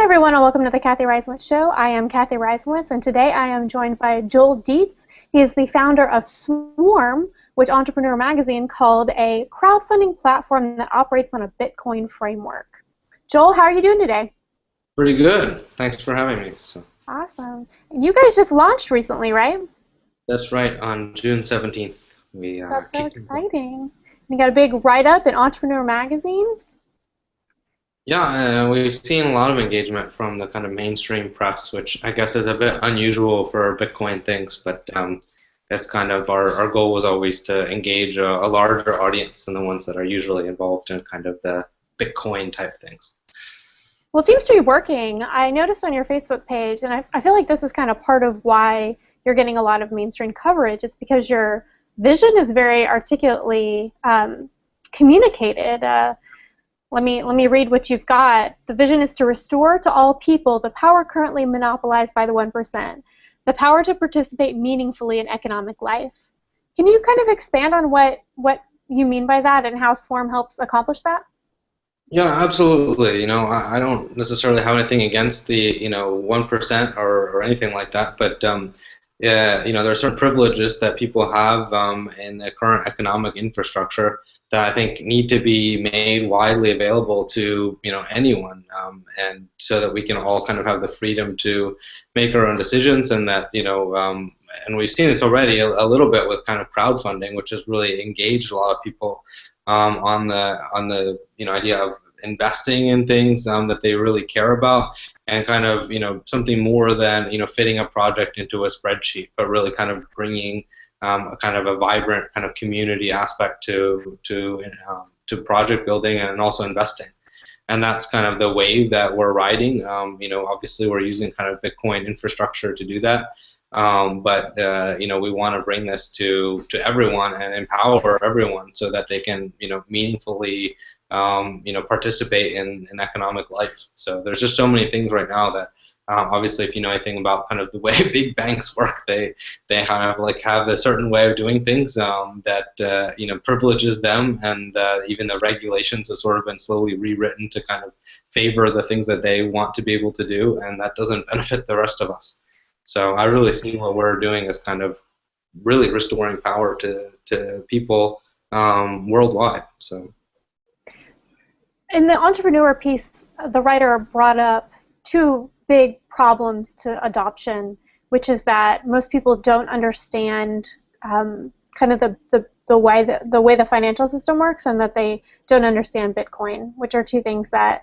everyone, and welcome to the Kathy Reiswitz Show. I am Kathy Reiswitz, and today I am joined by Joel Dietz. He is the founder of Swarm, which Entrepreneur Magazine called a crowdfunding platform that operates on a Bitcoin framework. Joel, how are you doing today? Pretty good. Thanks for having me. Awesome. You guys just launched recently, right? That's right, on June 17th. That's so exciting. You got a big write-up in Entrepreneur Magazine? Yeah, we've seen a lot of engagement from the kind of mainstream press, which I guess is a bit unusual for Bitcoin things, but that's kind of our goal was always to engage a larger audience than the ones that are usually involved in kind of the Bitcoin type things. Well, it seems to be working. I noticed on your Facebook page, and I feel like this is kind of part of why you're getting a lot of mainstream coverage, is because your vision is very articulately communicated. Let me read what you've got. The vision is to restore to all people the power currently monopolized by the 1%, the power to participate meaningfully in economic life. Can you kind of expand on what you mean by that and how Swarm helps accomplish that? Yeah, absolutely. I don't necessarily have anything against the 1% or anything like that, but yeah, there are certain privileges that people have in the current economic infrastructure that I think need to be made widely available to anyone, and so that we can all kind of have the freedom to make our own decisions, and that and we've seen this already a little bit with kind of crowdfunding, which has really engaged a lot of people on the idea of investing in things that they really care about, and kind of something more than fitting a project into a spreadsheet, but really kind of bringing a kind of a vibrant kind of community aspect to project building and also investing. And that's kind of the wave that we're riding. Obviously we're using kind of Bitcoin infrastructure to do that. But we want to bring this to everyone and empower everyone so that they can meaningfully participate in economic life. So there's just so many things right now that obviously, if you know anything about kind of the way big banks work, they kind of like have a certain way of doing things that privileges them, and even the regulations have sort of been slowly rewritten to kind of favor the things that they want to be able to do, and that doesn't benefit the rest of us. So I really see what we're doing as kind of really restoring power to people worldwide. So in the entrepreneur piece, the writer brought up two big problems to adoption, which is that most people don't understand kind of the way the financial system works, and that they don't understand Bitcoin, which are two things that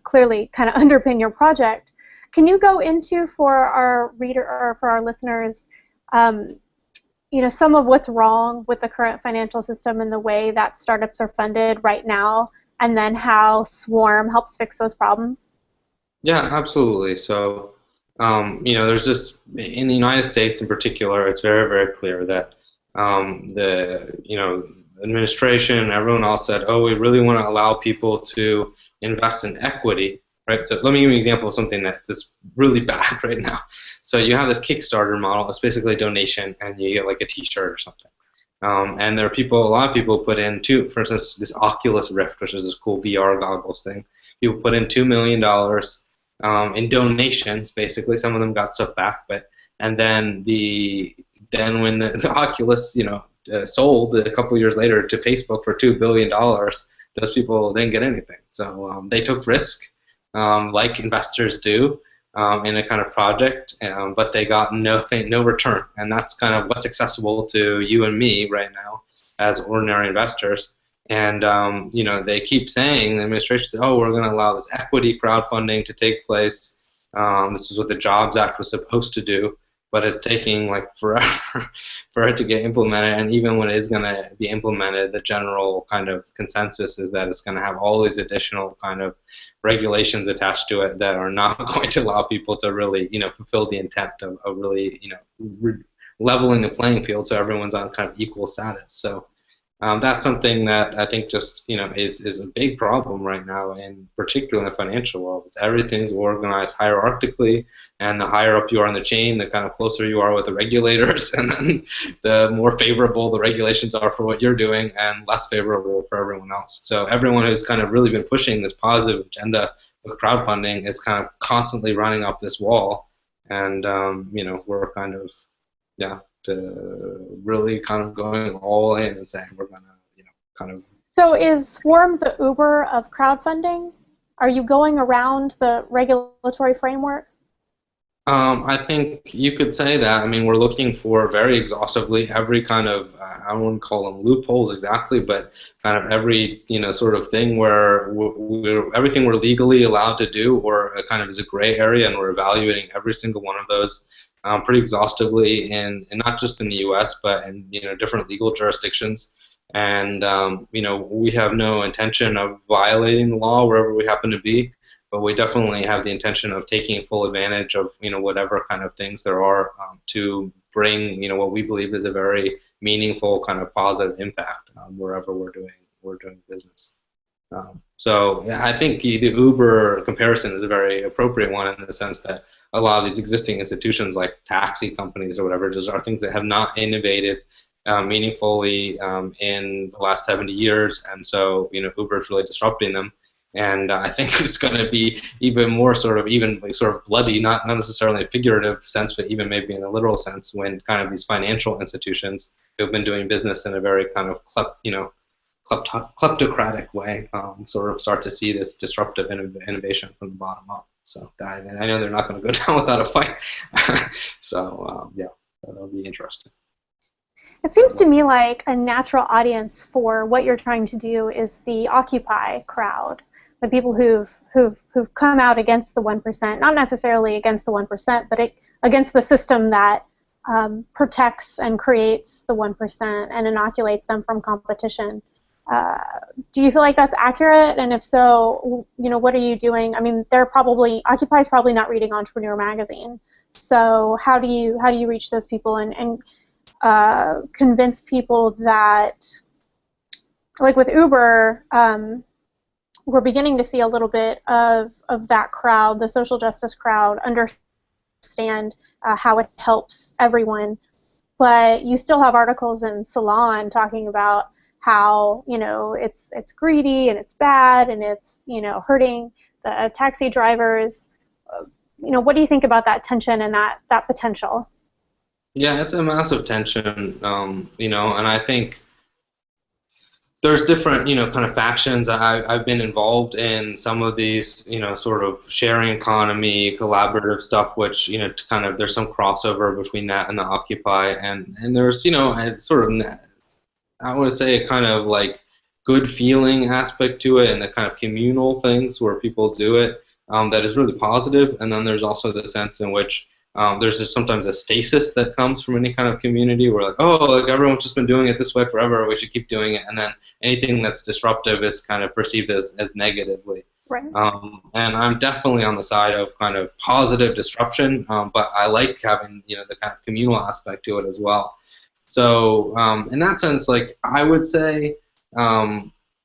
clearly kind of underpin your project. Can you go into, for our reader or for our listeners, some of what's wrong with the current financial system and the way that startups are funded right now, and then how Swarm helps fix those problems? Yeah, absolutely. So, there's just, in the United States in particular, it's very, very clear that the administration and everyone else said, oh, we really want to allow people to invest in equity, right? So let me give you an example of something that's really bad right now. So you have this Kickstarter model. It's basically a donation, and you get like a T-shirt or something. And there are a lot of people put in for instance, this Oculus Rift, which is this cool VR goggles thing. People put in $2 million in donations, basically. Some of them got stuff back, and then when the Oculus sold a couple years later to Facebook for $2 billion, those people didn't get anything. So they took risk, like investors do, in a kind of project, but they got no return, and that's kind of what's accessible to you and me right now as ordinary investors. And they keep saying, the administration said, oh, we're going to allow this equity crowdfunding to take place. This is what the Jobs Act was supposed to do, but it's taking like forever for it to get implemented. And even when it is going to be implemented, the general kind of consensus is that it's going to have all these additional kind of regulations attached to it that are not going to allow people to really fulfill the intent of really leveling the playing field so everyone's on kind of equal status. So That's something that I think just is a big problem right now, and particularly in the financial world. Everything's organized hierarchically, and the higher up you are in the chain, the kind of closer you are with the regulators, and then the more favorable the regulations are for what you're doing, and less favorable for everyone else. So everyone who's kind of really been pushing this positive agenda with crowdfunding is kind of constantly running up this wall, and we're kind of yeah to really kind of going all in and saying we're gonna, kind of. So is Swarm the Uber of crowdfunding? Are you going around the regulatory framework? I think you could say that. I mean, we're looking for very exhaustively every kind of, I wouldn't call them loopholes exactly, but kind of every, sort of thing where everything we're legally allowed to do or kind of is a gray area, and we're evaluating every single one of those pretty exhaustively, and not just in the U.S., but in, different legal jurisdictions. And, we have no intention of violating the law wherever we happen to be, but we definitely have the intention of taking full advantage of whatever kind of things there are to bring what we believe is a very meaningful kind of positive impact wherever we're doing business. So yeah, I think the Uber comparison is a very appropriate one in the sense that a lot of these existing institutions like taxi companies or whatever just are things that have not innovated meaningfully in the last 70 years, and so Uber is really disrupting them. And I think it's going to be even more sort of bloody, not necessarily in a figurative sense, but even maybe in a literal sense, when kind of these financial institutions who have been doing business in a very kind of kleptocratic way sort of start to see this disruptive innovation from the bottom up. So I know they're not going to go down without a fight. So yeah, that'll be interesting. It seems to me like a natural audience for what you're trying to do is the Occupy crowd, the people who've come out against the 1%, not necessarily against the 1%, but against the system that protects and creates the 1% and inoculates them from competition. Do you feel like that's accurate? And if so, what are you doing? I mean, Occupy is probably not reading Entrepreneur Magazine. So how do you reach those people and convince people that, like with Uber, we're beginning to see a little bit of that crowd, the social justice crowd, understand how it helps everyone. But you still have articles in Salon talking about how it's greedy and it's bad and it's hurting the taxi drivers. What do you think about that tension and that potential? Yeah, it's a massive tension, and I think there's different, kind of factions. I've been involved in some of these, sort of sharing economy, collaborative stuff, which, kind of there's some crossover between that and the Occupy, and there's, a sort of, I would say, a kind of like good feeling aspect to it, and the kind of communal things where people do it that is really positive, and then there's also the sense in which there's just sometimes a stasis that comes from any kind of community where like, oh, like everyone's just been doing it this way forever, we should keep doing it, and then anything that's disruptive is kind of perceived as negatively. Right. And I'm definitely on the side of kind of positive disruption, but I like having the kind of communal aspect to it as well. So in that sense, like I would say,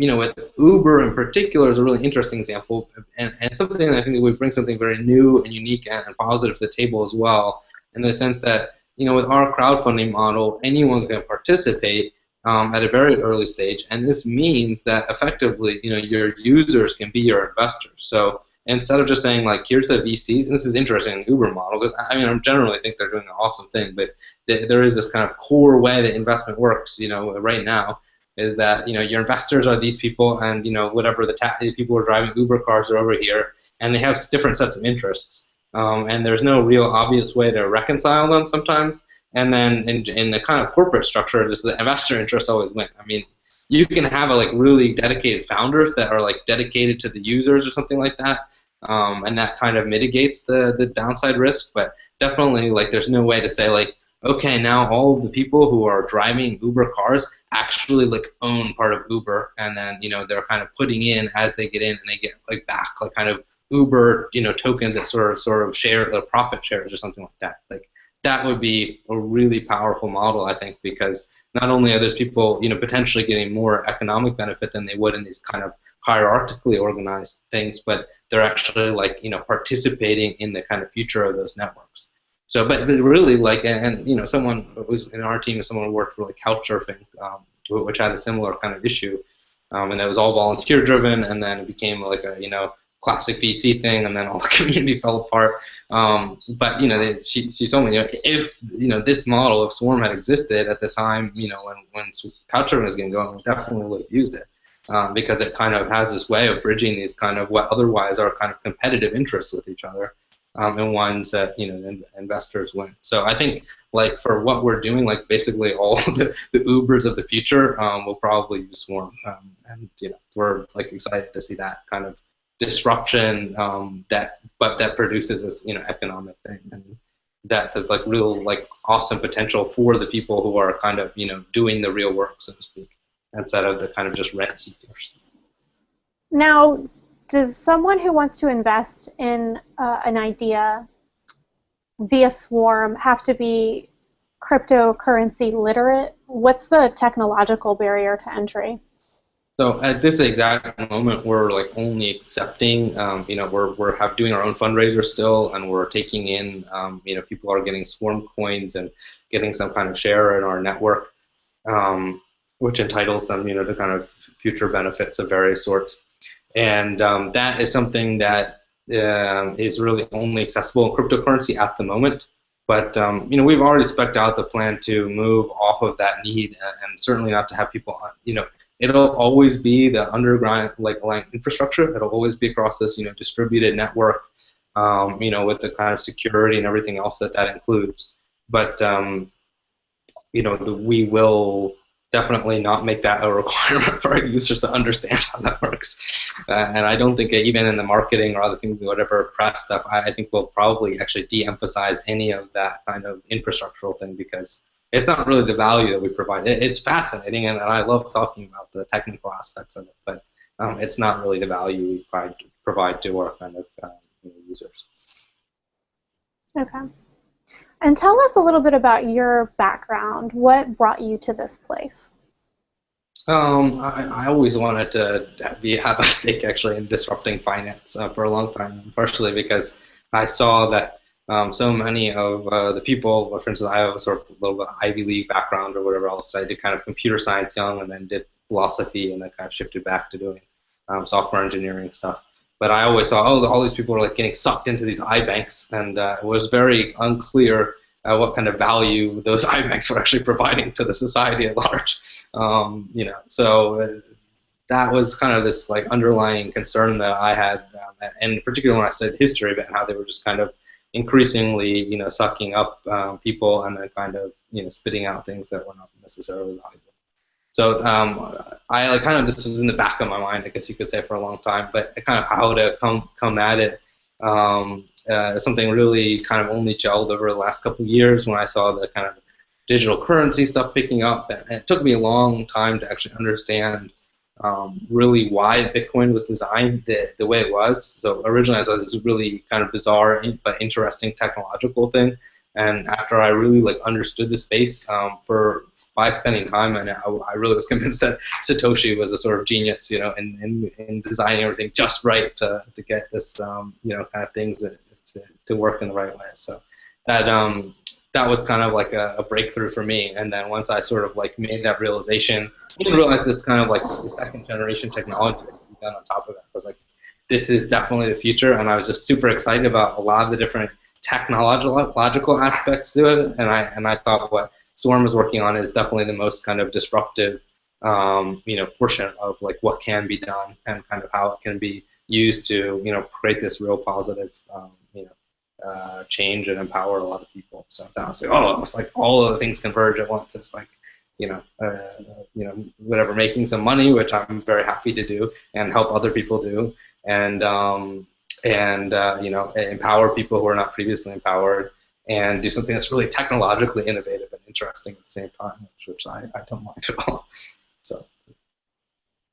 with Uber in particular is a really interesting example, and something that I think would bring something very new and unique and positive to the table as well, in the sense that, with our crowdfunding model, anyone can participate at a very early stage, and this means that effectively, your users can be your investors. So instead of just saying, like, here's the VCs, and this is interesting in the Uber model, because I generally think they're doing an awesome thing, but there is this kind of core way that investment works, right now, is that your investors are these people, and whatever the people who are driving Uber cars are over here, and they have different sets of interests, and there's no real obvious way to reconcile them sometimes. And then in the kind of corporate structure, just the investor interests always win. I mean, you can have like really dedicated founders that are like dedicated to the users or something like that, and that kind of mitigates the downside risk. But definitely, like, there's no way to say like, okay, now all of the people who are driving Uber cars actually like own part of Uber, and then they're kind of putting in as they get in, and they get like back like kind of Uber tokens that sort of share the profit shares or something like that. Like that would be a really powerful model, I think, because not only are those people, potentially getting more economic benefit than they would in these kind of hierarchically organized things, but they're actually like, participating in the kind of future of those networks. So, but really, like, and someone who's in our team, someone who worked for like Couchsurfing, which had a similar kind of issue, and that was all volunteer driven, and then it became like a, classic VC thing, and then all the community fell apart. But she told me, if this model of Swarm had existed at the time, when Couchsurfing was getting going, we definitely would have used it, because it kind of has this way of bridging these kind of what otherwise are kind of competitive interests with each other, and ones that investors win. So I think, like, for what we're doing, like basically all the Ubers of the future will probably use Swarm, and we're like excited to see that kind of disruption, that produces this economic thing, and that there's like real like awesome potential for the people who are kind of doing the real work, so to speak, instead of the kind of just rent seekers. Now, does someone who wants to invest in an idea via Swarm have to be cryptocurrency literate? What's the technological barrier to entry? So at this exact moment, we're like only accepting, we're doing our own fundraiser still, and we're taking in, people are getting Swarm coins and getting some kind of share in our network, which entitles them, to kind of future benefits of various sorts. And that is something that is really only accessible in cryptocurrency at the moment. But we've already spec'd out the plan to move off of that need, and certainly not to have people, it'll always be the underground like infrastructure. It'll always be across this distributed network, with the kind of security and everything else that includes. But we will definitely not make that a requirement for our users to understand how that works. And I don't think even in the marketing or other things, whatever press stuff, I think we'll probably actually de-emphasize any of that kind of infrastructural thing, because it's not really the value that we provide. It's fascinating, and I love talking about the technical aspects of it, but it's not really the value we provide to our kind of users. Okay. And tell us a little bit about your background. What brought you to this place? I always wanted to have a stake actually in disrupting finance for a long time, partially because I saw that so many of the people, for instance, I have a sort of a little bit Ivy League background or whatever else. I did kind of computer science young, and then did philosophy, and then kind of shifted back to doing software engineering stuff. But I always saw, all these people are like getting sucked into these iBanks, and it was very unclear what kind of value those iBanks were actually providing to the society at large. So that was kind of this like underlying concern that I had, and particularly when I studied history, about how they were just kind of increasingly, sucking up people, and then kind of, spitting out things that were not necessarily valuable. So I like kind of, this was in the back of my mind, I guess you could say, for a long time, but kind of how to come at it. Something really kind of only gelled over the last couple of years when I saw the kind of digital currency stuff picking up, and it took me a long time to actually understand really why Bitcoin was designed the way it was. So originally I thought this was really kind of bizarre but interesting technological thing. And after I really like understood the space by spending time, and I really was convinced that Satoshi was a sort of genius, in designing everything just right to get this, kind of things to work in the right way. So that was kind of like a breakthrough for me. And then once I sort of like made that realization, I didn't realize this kind of like second generation technology that could be done on top of it. I was like, this is definitely the future, and I was just super excited about a lot of the different technological aspects to it, and I thought what Swarm was working on is definitely the most kind of disruptive, portion of like what can be done, and kind of how it can be used to, create this real positive, change and empower a lot of people. So that was like, it's like all of the things converge at once. It's like, whatever, making some money, which I'm very happy to do and help other people do, and empower people who are not previously empowered, and do something that's really technologically innovative and interesting at the same time, which I don't mind at all. So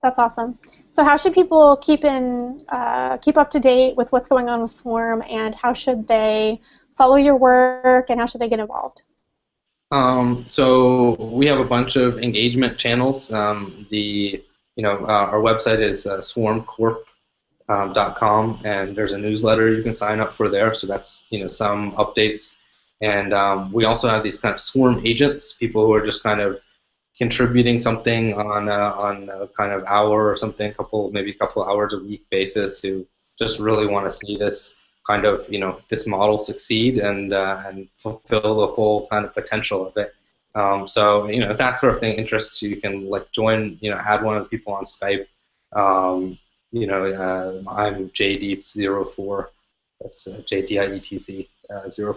that's awesome. So how should people keep up to date with what's going on with Swarm, and how should they follow your work, and how should they get involved? So we have a bunch of engagement channels. Our website is swarmcorp.com, and there's a newsletter you can sign up for there. So that's some updates, and we also have these kind of swarm agents, people who are just kind of contributing something on a kind of hour or something, maybe a couple hours a week basis, who just really want to see this kind of this model succeed and fulfill the full kind of potential of it. So if that sort of thing interests you, you can like join, add one of the people on Skype. I'm JDietz04. That's JDIETZ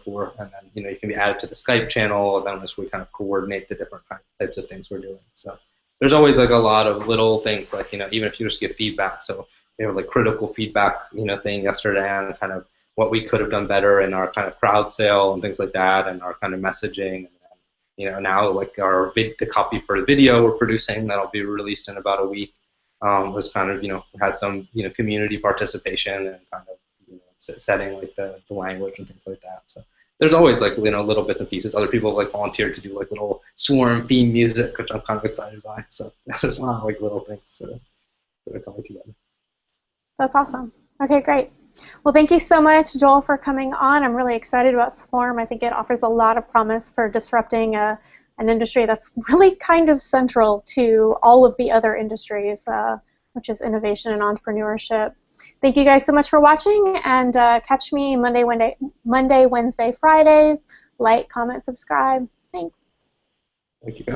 04, and then you can be added to the Skype channel. And then we kind of coordinate the different types of things we're doing. So there's always like a lot of little things, like even if you just give feedback. So like critical feedback thing yesterday on kind of what we could have done better in our kind of crowd sale and things like that, and our kind of messaging. And now like the copy for the video we're producing that'll be released in about a week was kind of had some community participation and kind of setting like the language and things like that. So there's always like little bits and pieces. Other people have like volunteered to do like little swarm theme music, which I'm kind of excited by. So there's a lot of like little things that are coming together. That's awesome. Okay, great. Well, thank you so much, Joel, for coming on. I'm really excited about Swarm. I think it offers a lot of promise for disrupting an industry that's really kind of central to all of the other industries, which is innovation and entrepreneurship. Thank you guys so much for watching, and catch me Monday, Wednesday, Fridays. Like, comment, subscribe. Thanks. Thank you.